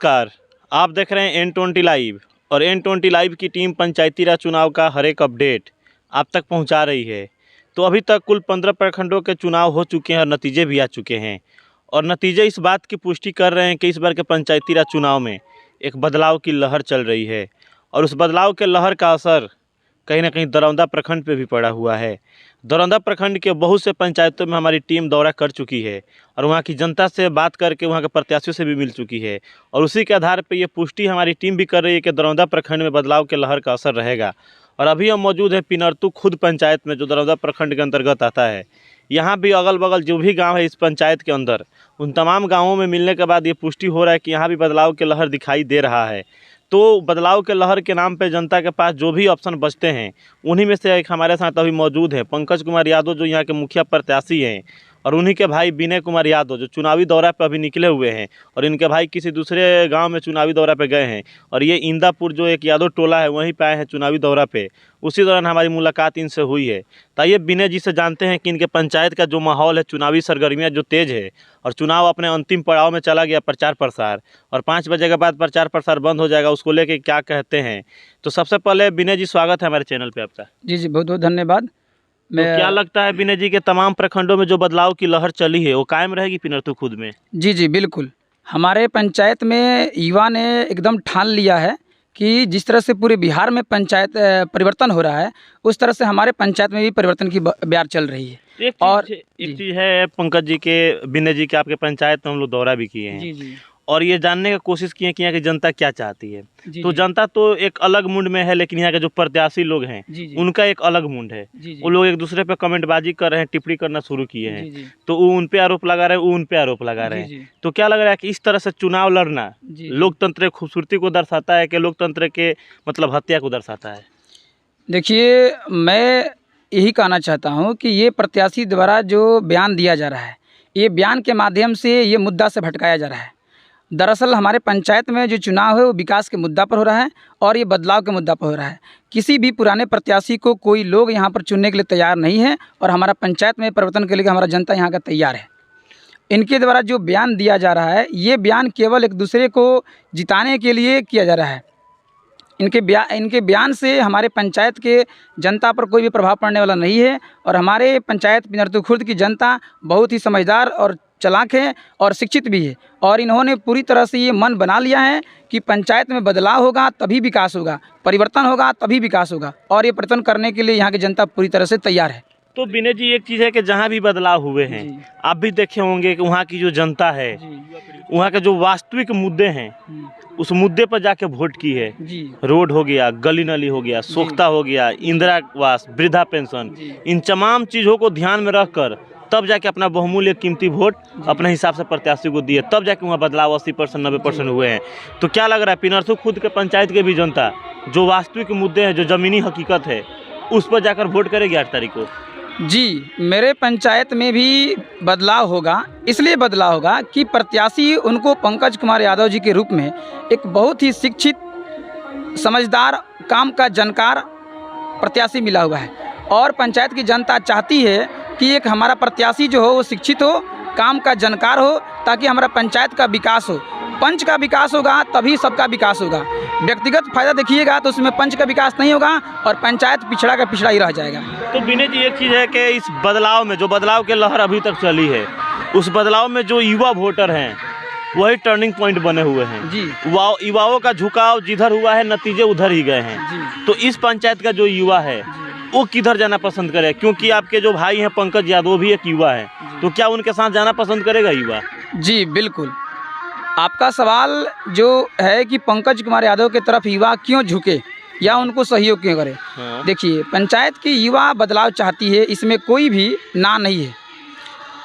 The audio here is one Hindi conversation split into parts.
नमस्कार। आप देख रहे हैं N20 लाइव और N20 लाइव की टीम पंचायती राज चुनाव का हर एक अपडेट आप तक पहुंचा रही है। तो अभी तक कुल 15 प्रखंडों के चुनाव हो चुके हैं और नतीजे भी आ चुके हैं और नतीजे इस बात की पुष्टि कर रहे हैं कि इस बार के पंचायती राज चुनाव में एक बदलाव की लहर चल रही है और उस बदलाव के लहर का असर कहीं ना कहीं दरौंदा प्रखंड पे भी पड़ा हुआ है। दरौंदा प्रखंड के बहुत से पंचायतों में हमारी टीम दौरा कर चुकी है और वहाँ की जनता से बात करके वहाँ के प्रत्याशियों से भी मिल चुकी है और उसी के आधार पे ये पुष्टि हमारी टीम भी कर रही है कि दरौंदा प्रखंड में बदलाव के लहर का असर रहेगा। और अभी हम मौजूद हैं पिनरतु खुद पंचायत में, जो दरौंदा प्रखंड के अंतर्गत आता है। यहाँ भी अगल बगल जो भी गाँव है इस पंचायत के अंदर, उन तमाम गाँवों में मिलने के बाद ये पुष्टि हो रहा है कि यहाँ भी बदलाव के लहर दिखाई दे रहा है। तो बदलाव के लहर के नाम पे जनता के पास जो भी ऑप्शन बचते हैं उन्हीं में से एक हमारे साथ अभी मौजूद है पंकज कुमार यादव, जो यहाँ के मुखिया प्रत्याशी हैं, और उन्हीं के भाई विनय कुमार यादव, जो चुनावी दौरा पे अभी निकले हुए हैं और इनके भाई किसी दूसरे गांव में चुनावी दौरा पे गए हैं और ये इंदापुर जो एक यादव टोला है वहीं पे आए हैं चुनावी दौरा पे। उसी दौरान हमारी मुलाकात इनसे हुई है। तो ये विनय जी से जानते हैं कि इनके पंचायत का जो माहौल है, चुनावी सरगर्मियाँ जो तेज़ है और चुनाव अपने अंतिम पड़ाव में चला गया, प्रचार प्रसार, और 5 बजे के बाद प्रचार प्रसार बंद हो जाएगा, उसको लेके क्या कहते हैं। तो सबसे पहले विनय जी, स्वागत है हमारे चैनल पे आपका। जी बहुत बहुत धन्यवाद। तो क्या लगता है विनय जी के तमाम प्रखंडों में जो बदलाव की लहर चली है वो कायम रहेगी पिनरतु खुद में? जी बिल्कुल। हमारे पंचायत में युवा ने एकदम ठान लिया है कि जिस तरह से पूरे बिहार में पंचायत परिवर्तन हो रहा है, उस तरह से हमारे पंचायत में भी परिवर्तन की बयार चल रही है। एक चीज़ है पंकज जी के, विनय जी के, आपके पंचायत में हम लोग दौरा भी किए हैं जी और ये जानने की कोशिश किए कि यहाँ की जनता क्या चाहती है। तो जी जनता तो एक अलग मूड में है, लेकिन यहाँ के जो प्रत्याशी लोग हैं जी उनका एक अलग मूड है। वो लोग एक दूसरे पे कमेंटबाजी कर रहे हैं, टिप्पणी करना शुरू किए हैं। तो वो उन पे आरोप लगा रहे हैं, वो उन पे आरोप लगा रहे हैं। तो क्या लग रहा है कि इस तरह से चुनाव लड़ना लोकतंत्र की खूबसूरती को दर्शाता है कि लोकतंत्र के मतलब हत्या को दर्शाता है? देखिए, मैं यही कहना चाहता हूँ कि ये प्रत्याशी द्वारा जो बयान दिया जा रहा है, ये बयान के माध्यम से ये मुद्दा से भटकाया जा रहा है। दरअसल हमारे पंचायत में जो चुनाव है वो विकास के मुद्दा पर हो रहा है और ये बदलाव के मुद्दा पर हो रहा है। किसी भी पुराने प्रत्याशी को कोई लोग यहाँ पर चुनने के लिए तैयार नहीं है और हमारा पंचायत में परिवर्तन के लिए हमारा जनता यहाँ का तैयार है। इनके द्वारा जो बयान दिया जा रहा है, ये बयान केवल एक दूसरे को जिताने के लिए किया जा रहा है। इनके बयान से हमारे पंचायत के जनता पर कोई भी प्रभाव पड़ने वाला नहीं है और हमारे पंचायत पिनरतु खुर्द की जनता बहुत ही समझदार और चालाक है और शिक्षित भी है और इन्होंने पूरी तरह से ये मन बना लिया है कि पंचायत में बदलाव होगा तभी विकास होगा, परिवर्तन होगा तभी विकास होगा, और ये परिवर्तन करने के लिए यहाँ की जनता पूरी तरह से तैयार है। तो विनय जी, एक चीज़ है कि जहाँ भी बदलाव हुए हैं आप भी देखे होंगे कि वहाँ की जो जनता है, वहाँ के जो वास्तविक मुद्दे हैं उस मुद्दे पर जाके वोट की है। रोड हो गया, गली नली हो गया, स्वच्छता हो गया, इंदिरा आवास, वृद्धा पेंशन, इन तमाम चीज़ों को ध्यान में रखकर तब जाके अपना बहुमूल्य कीमती वोट अपने हिसाब से प्रत्याशी को दिए, तब जाके वहाँ बदलाव 80% 90% हुए हैं। तो क्या लग रहा है पिनरतु खुद के पंचायत के भी जनता जो वास्तविक मुद्दे हैं, जो ज़मीनी हकीकत है, उस पर जाकर वोट करेगी 8 तारीख को? जी, मेरे पंचायत में भी बदलाव होगा। इसलिए बदलाव होगा कि प्रत्याशी उनको पंकज कुमार यादव जी के रूप में एक बहुत ही शिक्षित, समझदार, काम का जानकार प्रत्याशी मिला हुआ है और पंचायत की जनता चाहती है कि एक हमारा प्रत्याशी जो हो वो शिक्षित हो, काम का जानकार हो, ताकि हमारा पंचायत का विकास हो। पंच का विकास होगा तभी सबका विकास होगा। व्यक्तिगत फायदा देखिएगा तो उसमें पंच का विकास नहीं होगा और पंचायत पिछड़ा का पिछड़ा ही रह जाएगा। तो विनय जी, एक चीज़ है कि इस बदलाव में जो बदलाव की लहर अभी तक चली है, उस बदलाव में जो युवा वोटर हैं वही टर्निंग पॉइंट बने हुए हैं जी। युवाओं का झुकाव जिधर हुआ है नतीजे उधर ही गए हैं। तो इस पंचायत का जो युवा है वो किधर जाना पसंद करे? क्योंकि आपके जो भाई हैं पंकज यादव, वो भी एक युवा है, तो क्या उनके साथ जाना पसंद करेगा युवा? जी बिल्कुल। आपका सवाल जो है कि पंकज कुमार यादव की तरफ युवा क्यों झुके या उनको सहयोग क्यों करे? देखिए, पंचायत की युवा बदलाव चाहती है, इसमें कोई भी ना नहीं है।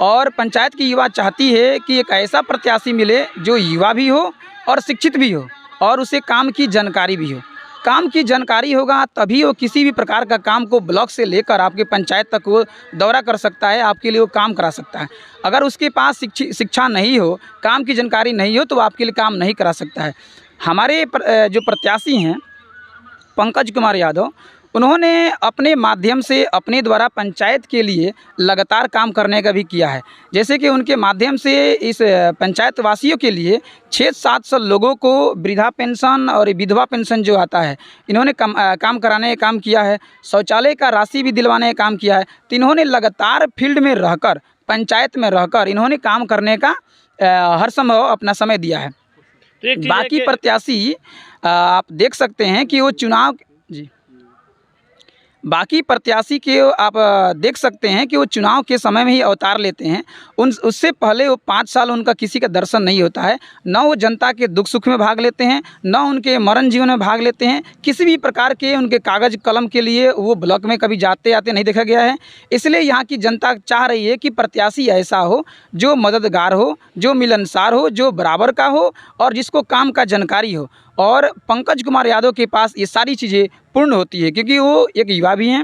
और पंचायत की युवा चाहती है कि एक ऐसा प्रत्याशी मिले जो युवा भी हो और शिक्षित भी हो और उसे काम की जानकारी भी हो। काम की जानकारी होगा तभी वो किसी भी प्रकार का काम को ब्लॉक से लेकर आपके पंचायत तक वो दौरा कर सकता है, आपके लिए वो काम करा सकता है। अगर उसके पास शिक्षा नहीं हो, काम की जानकारी नहीं हो, तो वो आपके लिए काम नहीं करा सकता है। हमारे जो प्रत्याशी हैं पंकज कुमार यादव, उन्होंने अपने माध्यम से अपने द्वारा पंचायत के लिए लगातार काम करने का भी किया है। जैसे कि उनके माध्यम से इस पंचायत वासियों के लिए 600-700 लोगों को वृद्धा पेंशन और विधवा पेंशन जो आता है, इन्होंने काम कराने का काम किया है। शौचालय का राशि भी दिलवाने का काम किया है। तो इन्होंने लगातार फील्ड में रहकर, पंचायत में रहकर इन्होंने काम करने का हर संभव अपना समय दिया है। तो एक चीज़ है बाकी कि प्रत्याशी आप देख सकते हैं कि वो चुनाव जी बाकी प्रत्याशी के आप देख सकते हैं कि वो चुनाव के समय में ही अवतार लेते हैं। उससे पहले वो 5 साल उनका किसी का दर्शन नहीं होता है। न वो जनता के दुख सुख में भाग लेते हैं, न उनके मरण जीवन में भाग लेते हैं। किसी भी प्रकार के उनके कागज़ कलम के लिए वो ब्लॉक में कभी जाते आते नहीं देखा गया है। इसलिए यहाँ की जनता चाह रही है कि प्रत्याशी ऐसा हो जो मददगार हो, जो मिलनसार हो, जो बराबर का हो और जिसको काम का जानकारी हो। और पंकज कुमार यादव के पास ये सारी चीज़ें पूर्ण होती है, क्योंकि वो एक युवा भी हैं,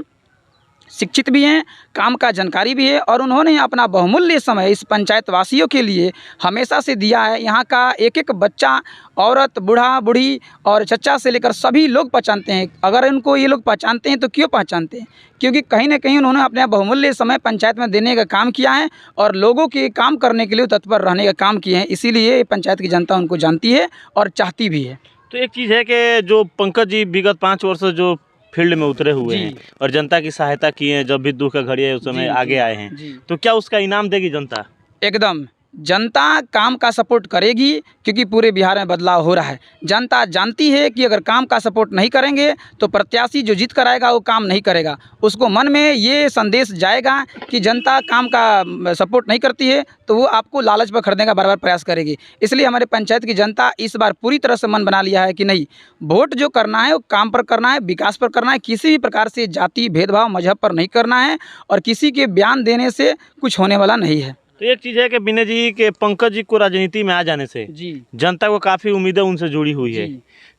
शिक्षित भी हैं, काम का जानकारी भी है और उन्होंने अपना बहुमूल्य समय इस पंचायत वासियों के लिए हमेशा से दिया है। यहाँ का एक एक बच्चा, औरत, बूढ़ा बूढ़ी और चच्चा से लेकर सभी लोग पहचानते हैं। अगर इनको ये लोग पहचानते हैं तो क्यों पहचानते हैं? क्योंकि कहीं ना कहीं उन्होंने अपना बहुमूल्य समय पंचायत में देने का काम किया है और लोगों के काम करने के लिए तत्पर रहने का काम किए हैं। इसीलिए पंचायत की जनता उनको जानती है और चाहती भी है। तो एक चीज़ है कि जो पंकज जी विगत 5 वर्ष से जो फील्ड में उतरे हुए जी। हैं और जनता की सहायता की है, जब भी दुख का घड़ी है उस समय जी, आगे जी, आए हैं, जी। तो क्या उसका इनाम देगी जनता? एकदम जनता काम का सपोर्ट करेगी, क्योंकि पूरे बिहार में बदलाव हो रहा है। जनता जानती है कि अगर काम का सपोर्ट नहीं करेंगे तो प्रत्याशी जो जीत कर आएगा वो काम नहीं करेगा। उसको मन में ये संदेश जाएगा कि जनता काम का सपोर्ट नहीं करती है तो वो आपको लालच पर खरीदने का बार बार प्रयास करेगी। इसलिए हमारे पंचायत की जनता इस बार पूरी तरह से मन बना लिया है कि नहीं, वोट जो करना है वो काम पर करना है, विकास पर करना है। किसी भी प्रकार से जाति भेदभाव मजहब पर नहीं करना है और किसी के बयान देने से कुछ होने वाला नहीं है। तो एक चीज़ है कि विनय जी के पंकज जी को राजनीति में आ जाने से जी जनता को काफ़ी उम्मीदें उनसे जुड़ी हुई है। जी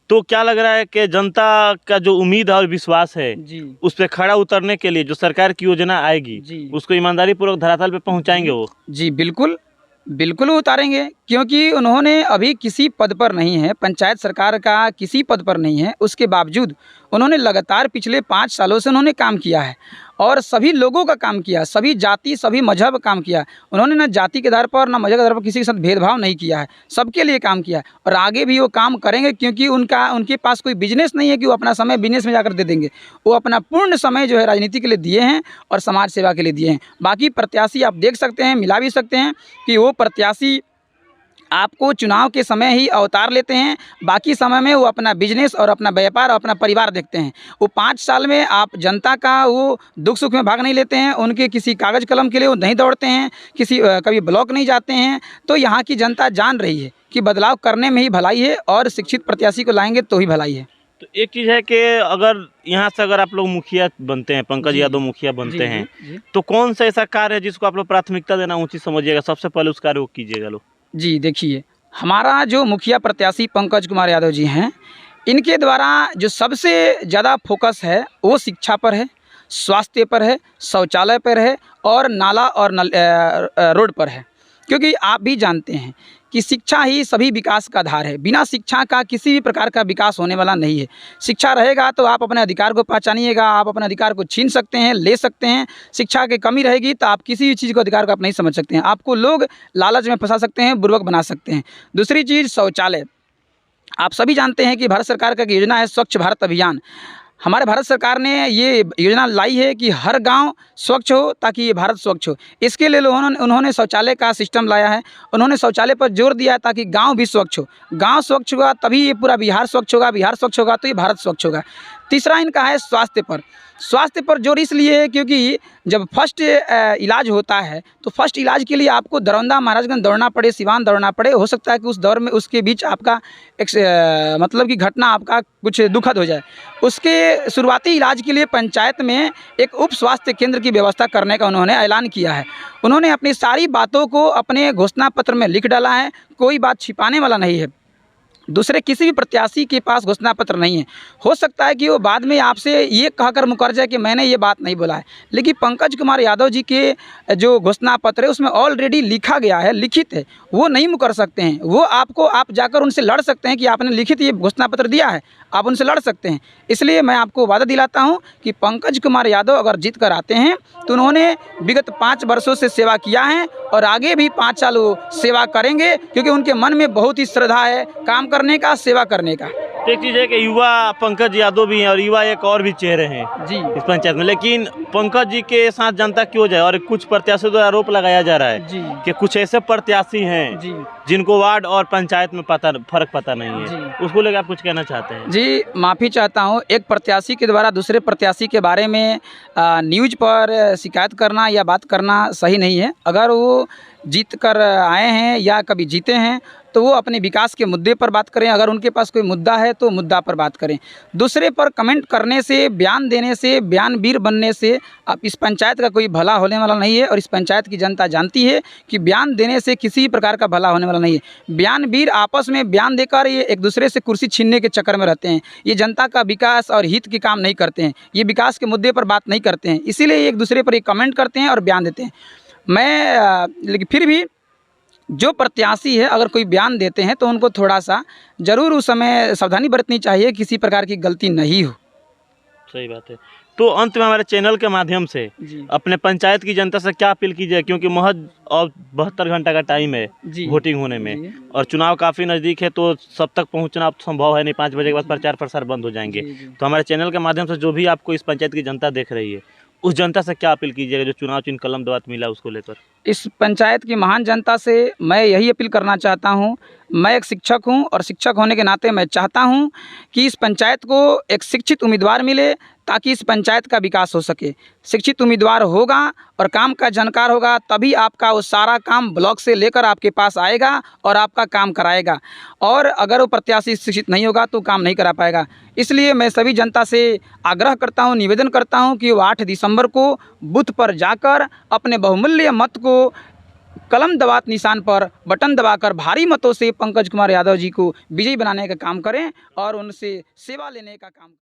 तो क्या लग रहा है कि जनता का जो उम्मीद और विश्वास है जी उस पर खड़ा उतरने के लिए जो सरकार की योजना आएगी जी उसको ईमानदारी पूर्वक धरातल पे पहुंचाएंगे वो? जी बिल्कुल बिल्कुल उतारेंगे, क्योंकि उन्होंने अभी किसी पद पर नहीं है, पंचायत सरकार का किसी पद पर नहीं है। उसके बावजूद उन्होंने लगातार पिछले 5 सालों से उन्होंने काम किया है और सभी लोगों का काम किया, सभी जाति सभी मजहब काम किया। उन्होंने न जाति के आधार पर न मजहब के आधार पर किसी के साथ भेदभाव नहीं किया है, सबके लिए काम किया है और आगे भी वो काम करेंगे, क्योंकि उनके पास कोई बिजनेस नहीं है कि वो अपना समय बिजनेस में जाकर दे देंगे। वो अपना पूर्ण समय जो है राजनीति के लिए दिए हैं और समाज सेवा के लिए दिए हैं। बाकी प्रत्याशी आप देख सकते हैं, मिला भी सकते हैं कि वो प्रत्याशी आपको चुनाव के समय ही अवतार लेते हैं, बाकी समय में वो अपना बिजनेस और अपना व्यापार और अपना परिवार देखते हैं। वो 5 साल में आप जनता का वो दुख सुख में भाग नहीं लेते हैं, उनके किसी कागज़ कलम के लिए वो नहीं दौड़ते हैं, कभी ब्लॉक नहीं जाते हैं। तो यहाँ की जनता जान रही है कि बदलाव करने में ही भलाई है और शिक्षित प्रत्याशी को लाएंगे तो ही भलाई है। तो एक चीज़ है कि अगर यहाँ से अगर आप लोग मुखिया बनते हैं, पंकज जी। यादव मुखिया बनते जी, हैं, जी। तो कौन सा ऐसा कार्य है जिसको आप लोग प्राथमिकता देना उचित समझिएगा, सबसे पहले उस कार्य को कीजिएगा लोग? जी देखिए, हमारा जो मुखिया प्रत्याशी पंकज कुमार यादव जी हैं, इनके द्वारा जो सबसे ज़्यादा फोकस है वो शिक्षा पर है, स्वास्थ्य पर है, शौचालय पर है और नाला और रोड पर है। क्योंकि आप भी जानते हैं कि शिक्षा ही सभी विकास का आधार है। बिना शिक्षा का किसी भी प्रकार का विकास होने वाला नहीं है। शिक्षा रहेगा तो आप अपने अधिकार को पहचानिएगा, आप अपने अधिकार को छीन सकते हैं, ले सकते हैं। शिक्षा की कमी रहेगी तो आप किसी भी चीज़ को अधिकार को आप नहीं समझ सकते हैं। आपको लोग लालच में फंसा सकते हैं, बुर्बक बना सकते हैं। दूसरी चीज़ शौचालय। आप सभी जानते हैं कि भारत सरकार का एक योजना है स्वच्छ भारत अभियान। हमारे भारत सरकार ने ये योजना लाई है कि हर गांव स्वच्छ हो ताकि ये भारत स्वच्छ हो। इसके लिए उन्होंने शौचालय का सिस्टम लाया है। उन्होंने शौचालय पर जोर दिया है ताकि गांव भी स्वच्छ हो। गांव स्वच्छ होगा तभी ये पूरा बिहार स्वच्छ होगा, बिहार स्वच्छ होगा तो ये भारत स्वच्छ होगा। तीसरा इनका है स्वास्थ्य पर। स्वास्थ्य पर जोर इसलिए है क्योंकि जब फर्स्ट इलाज होता है तो फर्स्ट इलाज के लिए आपको दरौंदा महाराजगंज दौड़ना पड़े, सिवान दौड़ना पड़े। हो सकता है कि उस दौर में उसके बीच आपका एक मतलब कि घटना आपका कुछ दुखद हो जाए। उसके शुरुआती इलाज के लिए पंचायत में एक उप स्वास्थ्य केंद्र की व्यवस्था करने का उन्होंने ऐलान किया है। उन्होंने अपनी सारी बातों को अपने घोषणा पत्र में लिख डाला है, कोई बात छिपाने वाला नहीं है। दूसरे किसी भी प्रत्याशी के पास घोषणा पत्र नहीं है। हो सकता है कि वो बाद में आपसे ये कहकर मुकर जाए कि मैंने ये बात नहीं बोला है, लेकिन पंकज कुमार यादव जी के जो घोषणा पत्र है उसमें ऑलरेडी लिखा गया है, लिखित है, वो नहीं मुकर सकते हैं। वो आप जाकर उनसे लड़ सकते हैं कि आपने लिखित ये घोषणा पत्र दिया है, आप उनसे लड़ सकते हैं। इसलिए मैं आपको वादा दिलाता हूं कि पंकज कुमार यादव अगर जीत कर आते हैं तो उन्होंने विगत 5 वर्षों से सेवा किया है और आगे भी 5 साल वो सेवा करेंगे, क्योंकि उनके मन में बहुत ही श्रद्धा है काम करने का, सेवा करने का। एक चीज़ है कि युवा पंकज यादव भी हैं और युवा एक और भी चेहरे हैं जी इस पंचायत में, लेकिन पंकज जी के साथ जनता क्यों जाए? और कुछ प्रत्याशियों द्वारा आरोप लगाया जा रहा है जी कि कुछ ऐसे प्रत्याशी हैं जी जिनको वार्ड और पंचायत में फर्क पता नहीं है, जी। उसको लेकर आप कुछ कहना चाहते हैं? जी, माफ़ी चाहता हूँ। एक प्रत्याशी के द्वारा दूसरे प्रत्याशी के बारे में न्यूज़ पर शिकायत करना या बात करना सही नहीं है। अगर वो जीत कर आए हैं या कभी जीते हैं तो वो अपने विकास के मुद्दे पर बात करें। अगर उनके पास कोई मुद्दा है तो मुद्दा पर बात करें। दूसरे पर कमेंट करने से, बयान देने से, बयानवीर बनने से अब इस पंचायत का कोई भला होने वाला नहीं है। और इस पंचायत की जनता जानती है कि बयान देने से किसी प्रकार का भला होने वाला नहीं है। बयानवीर आपस में बयान देकर ये एक दूसरे से कुर्सी छीनने के चक्कर में रहते हैं। ये जनता का विकास और हित के काम नहीं करते हैं, ये विकास के मुद्दे पर बात नहीं करते हैं, इसीलिए ये एक दूसरे पर ये कमेंट करते हैं और बयान देते हैं। लेकिन फिर भी जो प्रत्याशी है अगर कोई बयान देते हैं तो उनको थोड़ा सा ज़रूर उस समय सावधानी बरतनी चाहिए, किसी प्रकार की गलती नहीं हो। सही बात है। तो अंत में हमारे चैनल के माध्यम से जी अपने पंचायत की जनता से क्या अपील कीजिए, क्योंकि महज और 72 घंटा का टाइम है जी वोटिंग होने में जी और चुनाव काफ़ी नज़दीक है, तो सब तक पहुंचना संभव है नहीं। 5 बजे के बाद प्रचार प्रसार बंद हो जाएंगे। जी, जी। तो हमारे चैनल के माध्यम से जो भी आपको इस पंचायत की जनता देख रही है, उस जनता से क्या अपील कीजिएगा जो चुनाव चिन्ह कलम दवात मिला उसको लेकर? इस पंचायत की महान जनता से मैं यही अपील करना चाहता हूं। मैं एक शिक्षक हूं और शिक्षक होने के नाते मैं चाहता हूं कि इस पंचायत को एक शिक्षित उम्मीदवार मिले ताकि इस पंचायत का विकास हो सके। शिक्षित उम्मीदवार होगा और काम का जानकार होगा तभी आपका वो सारा काम ब्लॉक से लेकर आपके पास आएगा और आपका काम कराएगा। और अगर वो प्रत्याशी शिक्षित नहीं होगा तो काम नहीं करा पाएगा। इसलिए मैं सभी जनता से आग्रह करता हूं, निवेदन करता हूं कि वो 8 दिसंबर को बूथ पर जाकर अपने बहुमूल्य मत को कलम दबात निशान पर बटन दबाकर भारी मतों से पंकज कुमार यादव जी को विजयी बनाने का काम करें और उनसे सेवा लेने का काम